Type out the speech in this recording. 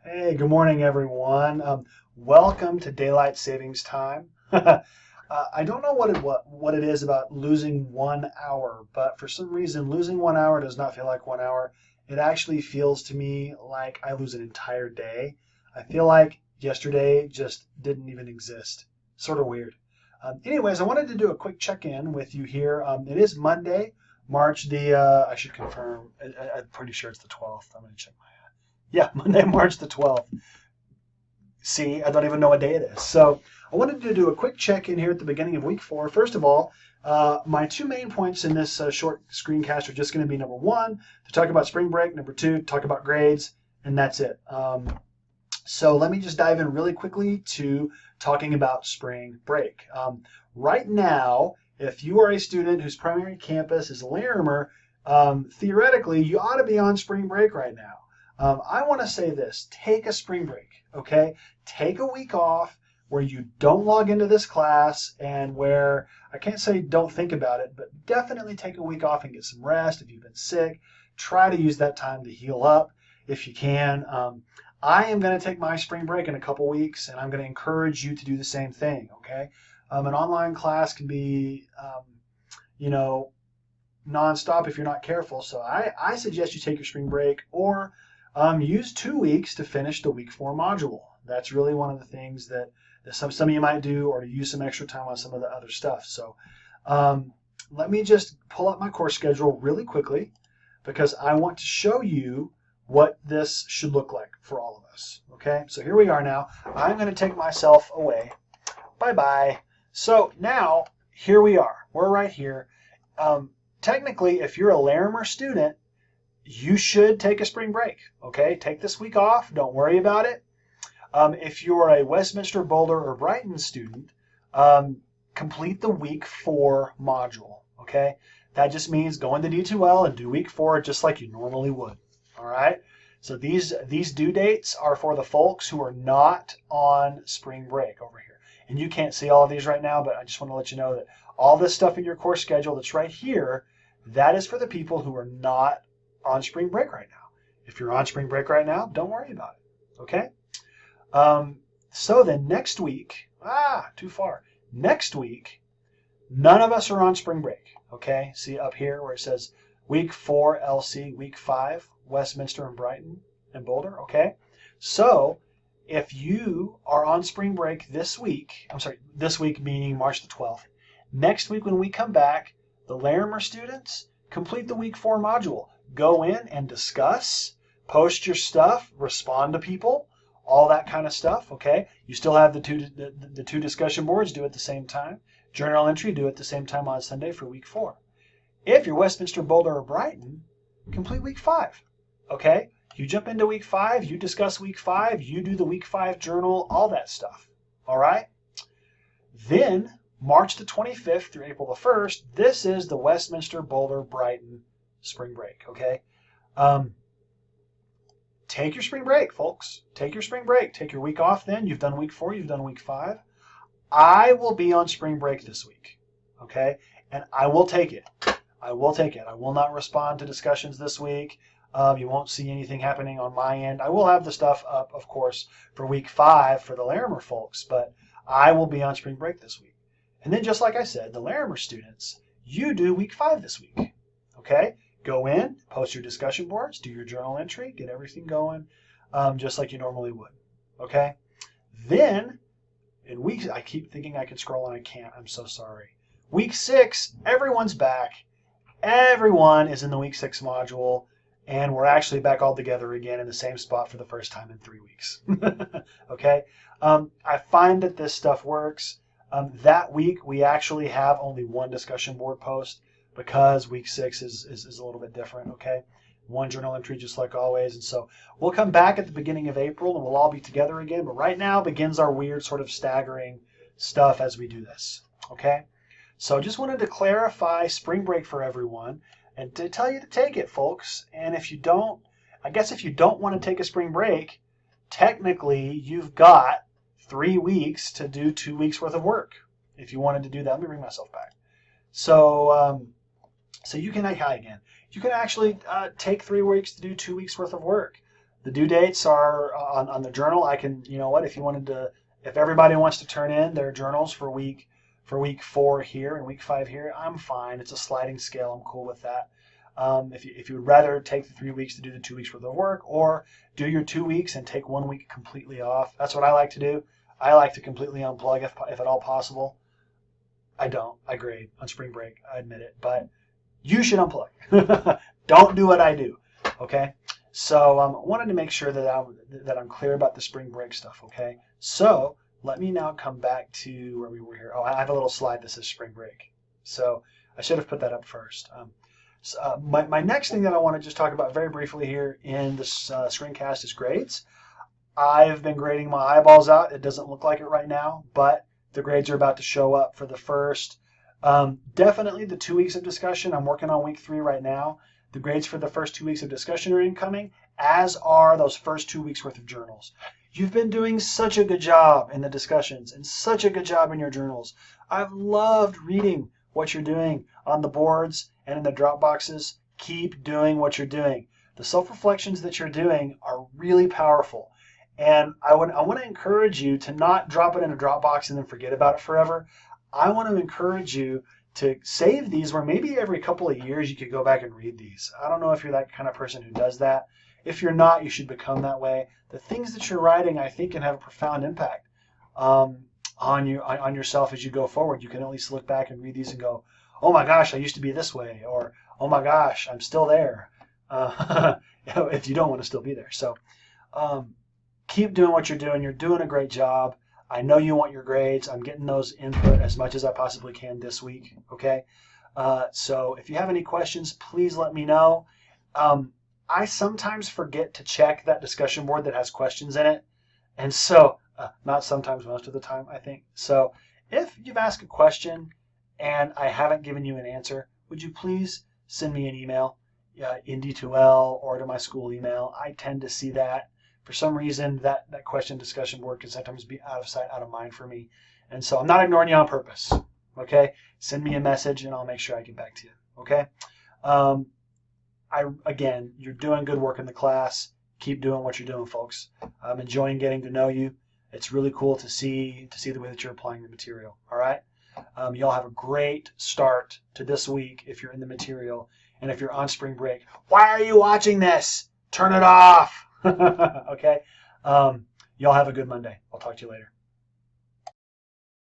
Hey, good morning, everyone. Welcome to daylight savings time. I don't know what it is about losing 1 hour, but for some reason, losing 1 hour does not feel like 1 hour. It actually feels to me like I lose an entire day. I feel like yesterday just didn't even exist. Sort of weird. Anyways, I wanted to do a quick check-in with you here. It is Monday, March I should confirm. I'm pretty sure it's the 12th. I'm going to check my. Yeah, Monday, March the 12th. See, I don't even know what day it is. So I wanted to do a quick check-in here at the beginning of week 4. First of all, my two main points in this short screencast are just going to be number one, to talk about spring break, number two, to talk about grades, and that's it. So let me just dive in really quickly to talking about spring break. Right now, if you are a student whose primary campus is Larimer, theoretically, you ought to be on spring break right now. I want to say this, take a spring break, okay? Take a week off where you don't log into this class and where, I can't say don't think about it, but definitely take a week off and get some rest. If you've been sick, try to use that time to heal up if you can. I am going to take my spring break in a couple weeks, and I'm going to encourage you to do the same thing, okay? An online class can be, you know, nonstop if you're not careful. So I suggest you take your spring break or use 2 weeks to finish the week 4 module. That's really one of the things that some of you might do, or to use some extra time on some of the other stuff. So let me just pull up my course schedule really quickly because I want to show you what this should look like for all of us. Okay, so here we are now. I'm going to take myself away. Bye-bye. So now, here we are. We're right here. Technically, if you're a Larimer student, you should take a spring break. Okay, take this week off. Don't worry about it. If you're a Westminster, Boulder, or Brighton student, complete the week 4 module. Okay, that just means go into D2L and do week 4 just like you normally would. All right. So these due dates are for the folks who are not on spring break over here. And you can't see all of these right now, but I just want to let you know that all this stuff in your course schedule that's right here, that is for the people who are not on spring break right now. If you're on spring break right now, don't worry about it. Okay? So then next week, too far. Next week, none of us are on spring break. Okay? See up here where it says week 4 LC, week 5 Westminster and Brighton and Boulder. Okay? So if you are on spring break this week, I'm sorry, this week meaning March the 12th, next week when we come back, the Larimer students complete the week 4 module. Go in and discuss, post your stuff, respond to people, all that kind of stuff. Okay, you still have the two discussion boards. Do it at the same time. Journal entry. Do it at the same time on Sunday for week 4. If you're Westminster, Boulder, or Brighton, complete week 5. Okay, you jump into week 5. You discuss week 5. You do the week 5 journal. All that stuff. All right. Then March the 25th through April the 1st. This is the Westminster, Boulder, Brighton spring break. Okay. Take your spring break, folks. Take your spring break. Take your week off then. You've done week 4. You've done week 5. I will be on spring break this week. Okay. And I will take it. I will take it. I will not respond to discussions this week. You won't see anything happening on my end. I will have the stuff up, of course, for week 5 for the Larimer folks, but I will be on spring break this week. And then just like I said, the Larimer students, you do week 5 this week. Okay? Go in, post your discussion boards, do your journal entry, get everything going, just like you normally would. Okay? Then, in week, I keep thinking I can scroll and I can't. I'm so sorry. Week 6, everyone's back. Everyone is in the week 6 module, and we're actually back all together again in the same spot for the first time in 3 weeks. Okay? I find that this stuff works. That week, we actually have only one discussion board post because week 6 is a little bit different, okay? One journal entry just like always. And so we'll come back at the beginning of April and we'll all be together again. But right now begins our weird sort of staggering stuff as we do this, okay? So just wanted to clarify spring break for everyone and to tell you to take it, folks. And if you don't, I guess if you don't want to take a spring break, technically you've got 3 weeks to do 2 weeks worth of work. If you wanted to do that, let me bring myself back. So, so you can, hi again. You can actually take 3 weeks to do 2 weeks worth of work. The due dates are on the journal. I can, you know what, if everybody wants to turn in their journals for week 4 here and week 5 here, I'm fine. It's a sliding scale. I'm cool with that. If you would rather take the 3 weeks to do the 2 weeks worth of work, or do your 2 weeks and take 1 week completely off, that's what I like to do. I like to completely unplug if at all possible. I don't. I grade on spring break. I admit it, but you should unplug. Don't do what I do. Okay. So I wanted to make sure that I'm clear about the spring break stuff. Okay. So let me now come back to where we were here. Oh, I have a little slide that says spring break. So I should have put that up first. My next thing that I want to just talk about very briefly here in this screencast is grades. I've been grading my eyeballs out. It doesn't look like it right now, but the grades are about to show up for the first. Definitely the 2 weeks of discussion. I'm working on week 3 right now. The grades for the first 2 weeks of discussion are incoming, as are those first 2 weeks worth of journals. You've been doing such a good job in the discussions and such a good job in your journals. I've loved reading what you're doing on the boards and in the drop boxes. Keep doing what you're doing. The self-reflections that you're doing are really powerful. And I want to encourage you to not drop it in a Dropbox and then forget about it forever. I want to encourage you to save these, where maybe every couple of years you could go back and read these. I don't know if you're that kind of person who does that. If you're not, you should become that way. The things that you're writing, I think, can have a profound impact on yourself as you go forward. You can at least look back and read these and go, oh my gosh, I used to be this way, or oh my gosh, I'm still there. If you don't want to still be there. So keep doing what you're doing. You're doing a great job. I know you want your grades. I'm getting those input as much as I possibly can this week. Okay. So if you have any questions, please let me know. I sometimes forget to check that discussion board that has questions in it. And so, not sometimes, most of the time, I think. So if you've asked a question and I haven't given you an answer, would you please send me an email, in D2L or to my school email? I tend to see that. For some reason, that question discussion board can sometimes be out of sight, out of mind for me. And so I'm not ignoring you on purpose. Okay? Send me a message and I'll make sure I get back to you. Okay? Again, you're doing good work in the class. Keep doing what you're doing, folks. I'm enjoying getting to know you. It's really cool to see the way that you're applying the material. All right? Y'all have a great start to this week if you're in the material. And if you're on spring break, why are you watching this? Turn it off. Okay? Y'all have a good Monday. I'll talk to you later.